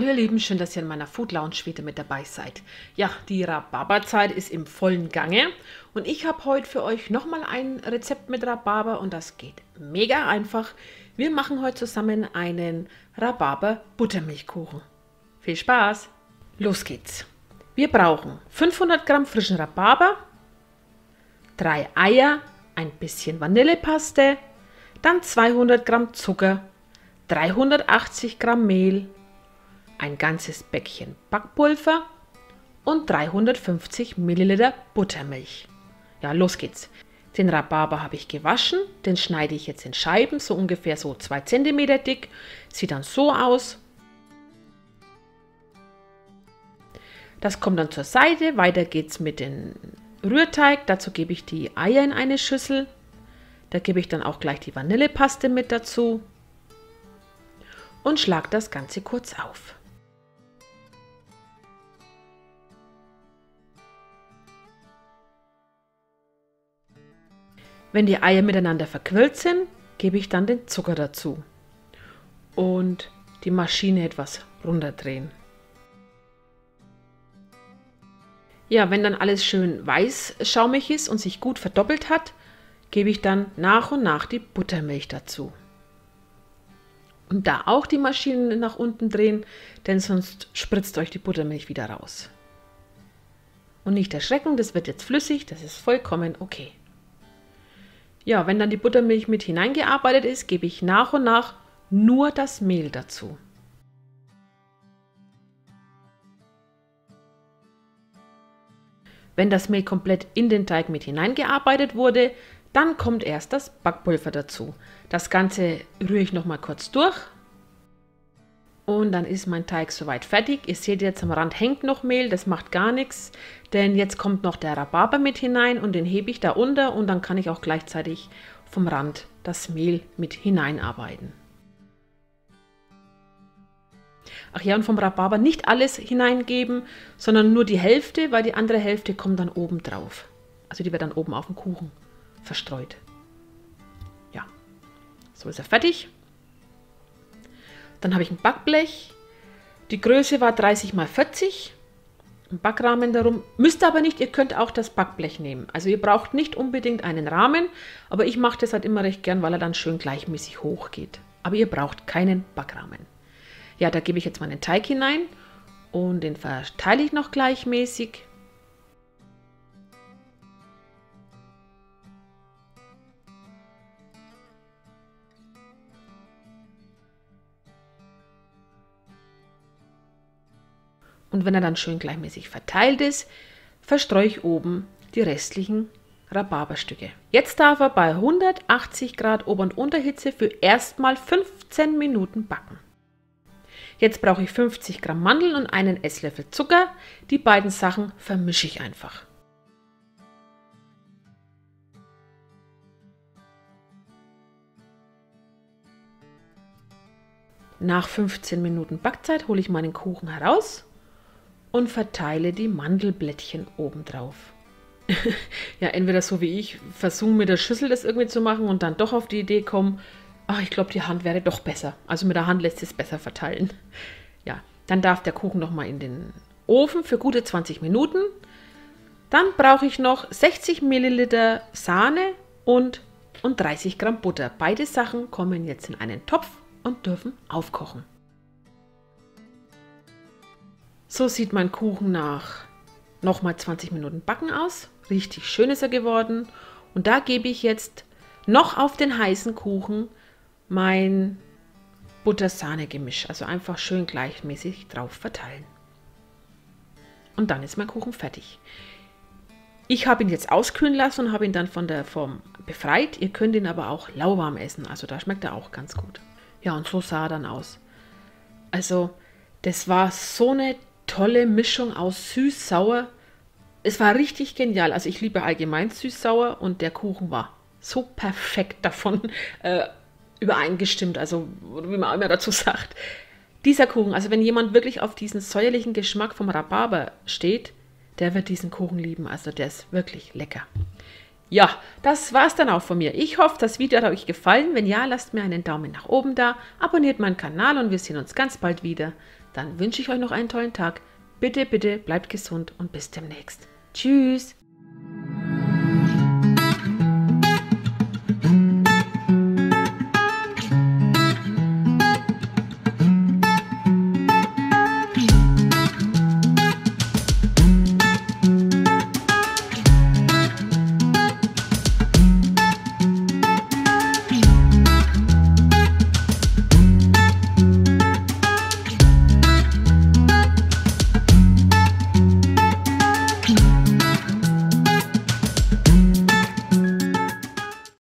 Hallo ihr Lieben, schön, dass ihr in meiner Food Lounge wieder mit dabei seid. Ja, die Rhabarberzeit ist im vollen Gange und ich habe heute für euch nochmal ein Rezept mit Rhabarber und das geht mega einfach. Wir machen heute zusammen einen Rhabarber-Buttermilchkuchen. Viel Spaß! Los geht's! Wir brauchen 500 Gramm frischen Rhabarber, 3 Eier, ein bisschen Vanillepaste, dann 200 Gramm Zucker, 380 Gramm Mehl, ein ganzes Päckchen Backpulver und 350 Milliliter Buttermilch. Ja, los geht's. Den Rhabarber habe ich gewaschen, den schneide ich jetzt in Scheiben, so ungefähr so 2 cm dick. Sieht dann so aus. Das kommt dann zur Seite. Weiter geht's mit dem Rührteig. Dazu gebe ich die Eier in eine Schüssel. Da gebe ich dann auch gleich die Vanillepaste mit dazu und schlage das Ganze kurz auf. Wenn die Eier miteinander verquirlt sind, gebe ich dann den Zucker dazu und die Maschine etwas runterdrehen. Ja, wenn dann alles schön weiß schaumig ist und sich gut verdoppelt hat, gebe ich dann nach und nach die Buttermilch dazu. Und da auch die Maschine nach unten drehen, denn sonst spritzt euch die Buttermilch wieder raus. Und nicht erschrecken, das wird jetzt flüssig, das ist vollkommen okay. Ja, wenn dann die Buttermilch mit hineingearbeitet ist, gebe ich nach und nach nur das Mehl dazu. Wenn das Mehl komplett in den Teig mit hineingearbeitet wurde, dann kommt erst das Backpulver dazu. Das Ganze rühre ich noch mal kurz durch. Und dann ist mein Teig soweit fertig. Ihr seht jetzt am Rand hängt noch Mehl, das macht gar nichts, denn jetzt kommt noch der Rhabarber mit hinein und den hebe ich da unter und dann kann ich auch gleichzeitig vom Rand das Mehl mit hineinarbeiten. Ach ja, und vom Rhabarber nicht alles hineingeben, sondern nur die Hälfte, weil die andere Hälfte kommt dann oben drauf. Also die wird dann oben auf dem Kuchen verstreut. Ja, so ist er fertig. Dann habe ich ein Backblech. Die Größe war 30 x 40. Ein Backrahmen darum. Müsst aber nicht, ihr könnt auch das Backblech nehmen. Also ihr braucht nicht unbedingt einen Rahmen, aber ich mache das halt immer recht gern, weil er dann schön gleichmäßig hoch geht. Aber ihr braucht keinen Backrahmen. Ja, da gebe ich jetzt meinen Teig hinein und den verteile ich noch gleichmäßig. Und wenn er dann schön gleichmäßig verteilt ist, verstreue ich oben die restlichen Rhabarberstücke. Jetzt darf er bei 180 Grad Ober- und Unterhitze für erstmal 15 Minuten backen. Jetzt brauche ich 50 Gramm Mandeln und einen Esslöffel Zucker. Die beiden Sachen vermische ich einfach. Nach 15 Minuten Backzeit hole ich meinen Kuchen heraus und verteile die Mandelblättchen oben drauf. Ja, entweder so wie ich, versuche mit der Schüssel das irgendwie zu machen und dann doch auf die Idee kommen, ach, ich glaube, die Hand wäre doch besser. Also mit der Hand lässt es besser verteilen. Ja, dann darf der Kuchen noch mal in den Ofen für gute 20 Minuten. Dann brauche ich noch 60 Milliliter Sahne und 30 Gramm Butter. Beide Sachen kommen jetzt in einen Topf und dürfen aufkochen. So sieht mein Kuchen nach nochmal 20 Minuten Backen aus. Richtig schön ist er geworden. Und da gebe ich jetzt noch auf den heißen Kuchen mein Butter-Sahne-Gemisch. Also einfach schön gleichmäßig drauf verteilen. Und dann ist mein Kuchen fertig. Ich habe ihn jetzt auskühlen lassen und habe ihn dann von der Form befreit. Ihr könnt ihn aber auch lauwarm essen. Also da schmeckt er auch ganz gut. Ja, und so sah er dann aus. Also das war so eine tolle Mischung aus süß-sauer. Es war richtig genial. Also ich liebe allgemein süß-sauer und der Kuchen war so perfekt davon übereingestimmt. Also wie man immer dazu sagt. Dieser Kuchen, also wenn jemand wirklich auf diesen säuerlichen Geschmack vom Rhabarber steht, der wird diesen Kuchen lieben. Also der ist wirklich lecker. Ja, das war's dann auch von mir. Ich hoffe, das Video hat euch gefallen. Wenn ja, lasst mir einen Daumen nach oben da, abonniert meinen Kanal und wir sehen uns ganz bald wieder. Dann wünsche ich euch noch einen tollen Tag. Bitte, bitte bleibt gesund und bis demnächst. Tschüss!